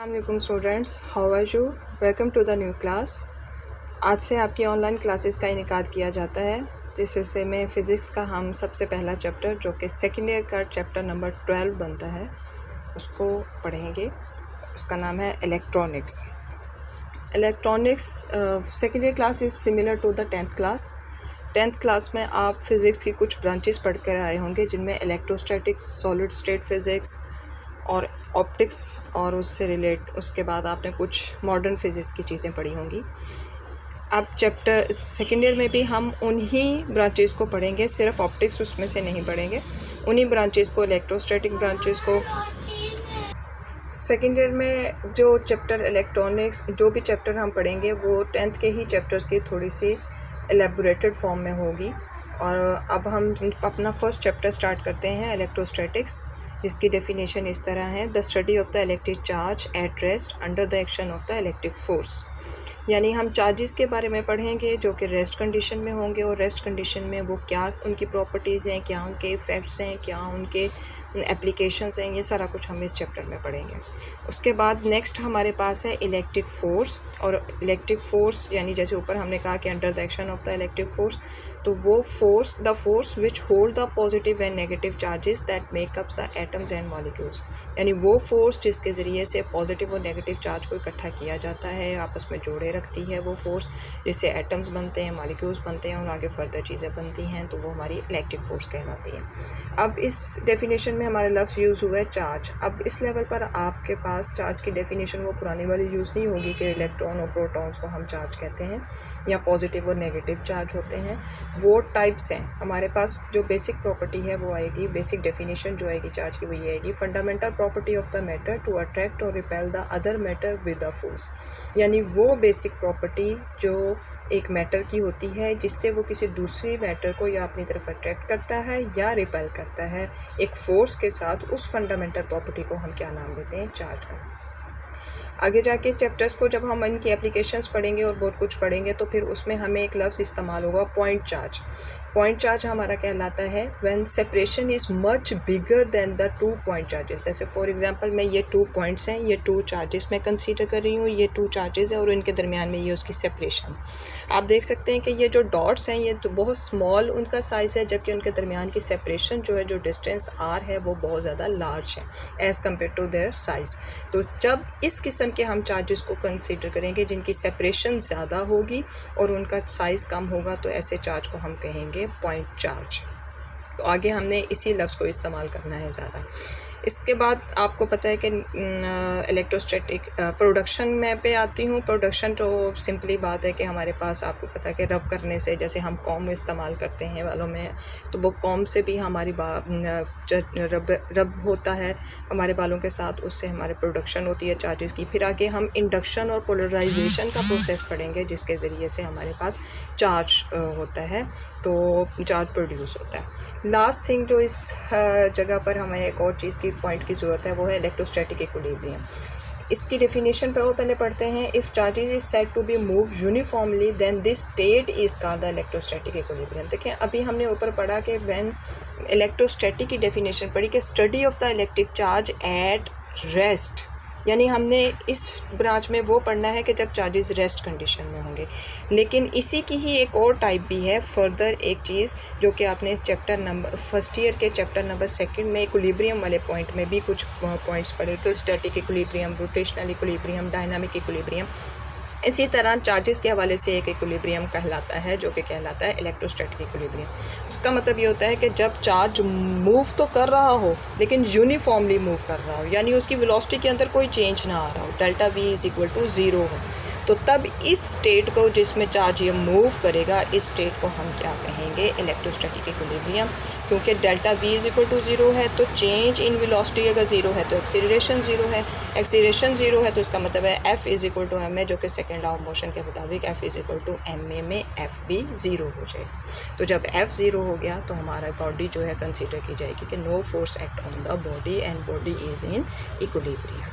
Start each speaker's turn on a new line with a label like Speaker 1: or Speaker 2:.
Speaker 1: अस्सलाम students, how are you? Welcome to the new class. आज से आपकी ऑनलाइन क्लासेस का इनेकाद किया जाता है। इस हिस्से में फ़िज़िक्स का हम सबसे पहला चैप्टर जो कि सेकेंड ईयर का चैप्टर नंबर 12 बनता है उसको पढ़ेंगे। उसका नाम है electronics. Second year class is similar to the 10th class. 10th class में आप फ़िज़िक्स की कुछ ब्रांचेस पढ़ कर आए होंगे, जिनमें इलेक्ट्रोस्टैटिक्स, सॉलिड स्टेट फ़िज़िक्स और ऑप्टिक्स, और उसके बाद आपने कुछ मॉडर्न फिज़िक्स की चीज़ें पढ़ी होंगी। अब चैप्टर सेकेंड ईयर में भी हम उन्हीं ब्रांचेस को पढ़ेंगे, सिर्फ ऑप्टिक्स उसमें से नहीं पढ़ेंगे। उन्हीं ब्रांचेस को, इलेक्ट्रोस्टैटिक ब्रांचेस को सेकेंड ईयर में जो चैप्टर इलेक्ट्रॉनिक्स, जो भी चैप्टर हम पढ़ेंगे वो 10th के ही चैप्टर्स की थोड़ी सी एलेबोरेटेड फॉर्म में होगी। और अब हम अपना फर्स्ट चैप्टर स्टार्ट करते हैं, इलेक्ट्रोस्टैटिक्स, जिसकी डेफिनेशन इस तरह है: the study of the electric charge at rest under the action of the electric force. यानी हम चार्जेस के बारे में पढ़ेंगे जो कि रेस्ट कंडीशन में होंगे, और रेस्ट कंडीशन में वो क्या उनकी प्रॉपर्टीज़ हैं, क्या उनके इफ़ेक्ट्स हैं, क्या उनके एप्लीकेशंस हैं, ये सारा कुछ हम इस चैप्टर में पढ़ेंगे। उसके बाद नेक्स्ट हमारे पास है इलेक्ट्रिक फ़ोर्स। और इलेक्ट्रिक फ़ोर्स यानी जैसे ऊपर हमने कहा कि under the action of the electric force, तो वो force, the force which hold the positive and negative charges that makeups the atoms and molecules. यानी वो फोर्स जिसके ज़रिए से पॉजिटिव और नेगेटिव चार्ज को इकट्ठा किया जाता है, आपस में जोड़े रखती है वो फोर्स, जिससे एटम्स बनते हैं, मॉलिक्यूल्स बनते हैं और आगे फर्दर चीज़ें बनती हैं, तो वो हमारी इलेक्ट्रिक फोर्स कहलाती है। अब इस डेफिनेशन में हमारा लफ्ज़ यूज़ हुआ है चार्ज। अब इस लेवल पर आपके पास चार्ज की डेफिनेशन वो पुरानी वाली यूज़ नहीं होगी कि इलेक्ट्रॉन और प्रोटॉन्स को हम चार्ज कहते हैं या पॉजिटिव और नेगेटिव चार्ज होते हैं। वो टाइप्स हैं हमारे पास। जो बेसिक प्रॉपर्टी है वो आएगी, बेसिक डेफिनेशन जो आएगी चार्ज की वही आएगी: fundamental property of the matter to attract और repel the other matter with the force. यानी वो बेसिक प्रॉपर्टी जो एक मैटर की होती है, जिससे वो किसी दूसरी मैटर को या अपनी तरफ अट्रैक्ट करता है या रिपेल करता है एक फ़ोर्स के साथ। उस फंडामेंटल प्रॉपर्टी को हम क्या नाम देते हैं? चार्ज का। आगे जाके चैप्टर्स को जब हम इनकी एप्लीकेशंस पढ़ेंगे और बहुत कुछ पढ़ेंगे, तो फिर उसमें हमें एक लफ्ज़ इस्तेमाल होगा, पॉइंट चार्ज। पॉइंट चार्ज हमारा कहलाता है when separation is much bigger than the 2 point charges. ऐसे फॉर एग्जांपल मैं ये 2 पॉइंट्स हैं, ये 2 चार्जेस मैं कंसीडर कर रही हूँ, ये 2 चार्जेस है और इनके दरमियान में ये उसकी सेपरेशन। आप देख सकते हैं कि ये जो डॉट्स हैं ये तो बहुत स्मॉल उनका साइज़ है, जबकि उनके दरमियान की सेपरेशन जो है, जो डिस्टेंस आर है, वो बहुत ज़्यादा लार्ज है as compare to their size. तो जब इस किस्म के हम चार्जेस को कंसीडर करेंगे जिनकी सेपरेशन ज़्यादा होगी और उनका साइज़ कम होगा, तो ऐसे चार्ज को हम कहेंगे पॉइंट चार्ज। तो आगे हमने इसी लफ्ज़ को इस्तेमाल करना है ज़्यादा। इसके बाद आपको पता है कि इलेक्ट्रोस्टैटिक प्रोडक्शन में पे आती हूँ। प्रोडक्शन तो सिंपली बात है कि हमारे पास, आपको पता है कि रब करने से, जैसे हम कॉम इस्तेमाल करते हैं बालों में, तो वो कॉम से भी हमारी रब होता है हमारे बालों के साथ, उससे हमारे प्रोडक्शन होती है चार्जेस की। फिर आगे हम इंडक्शन और पोलराइजेशन का प्रोसेस पढ़ेंगे, जिसके ज़रिए से हमारे पास चार्ज होता है, तो चार्ज प्रोड्यूस होता है। लास्ट थिंग जो इस जगह पर हमें एक और चीज़ की पॉइंट की ज़रूरत है, वो है इलेक्ट्रोस्टैटिक इक्विलिब्रियम। इसकी डेफिनेशन पर वो पहले पढ़ते हैं: if charges is said to be move uniformly then this state is called the electrostatic equilibrium. देखें, अभी हमने ऊपर पढ़ा कि व्हेन इलेक्ट्रोस्टैटिक की डेफिनेशन पढ़ी कि study of the electric charge at rest, यानी हमने इस ब्रांच में वो पढ़ना है कि जब चार्जेस रेस्ट कंडीशन में होंगे। लेकिन इसी की ही एक और टाइप भी है, फर्दर एक चीज़ जो कि आपने चैप्टर नंबर फर्स्ट ईयर के चैप्टर नंबर 2 में इक्विलिब्रियम वाले पॉइंट में भी कुछ पॉइंट्स पढ़े थे: static equilibrium, rotational equilibrium, dynamic equilibrium. इसी तरह चार्जेस के हवाले से एक इक्विलिब्रियम कहलाता है जो कि कहलाता है इलेक्ट्रोस्टैटिक इक्विलिब्रियम। उसका मतलब ये होता है कि जब चार्ज मूव तो कर रहा हो लेकिन यूनिफॉर्मली मूव कर रहा हो, यानी उसकी वेलोसिटी के अंदर कोई चेंज ना आ रहा हो, delta V is equal to 0 हो, तो तब इस स्टेट को, जिसमें चार्ज ये मूव करेगा, इस स्टेट को हम क्या कहेंगे? Electrostatic equilibrium. क्योंकि delta V is equal to 0 है, तो चेंज इन वेलोसिटी अगर 0 है तो एक्सीलरेशन 0 है, एक्सीलरेशन 0 है तो इसका मतलब है F is equal to M A, जो कि सेकेंड लॉ ऑफ मोशन के मुताबिक F is equal to M A में एफ भी 0 हो जाएगा। तो जब एफ 0 हो गया तो हमारा बॉडी जो है कंसीडर की जाएगी कि no force act on the body and body is in equilibrium.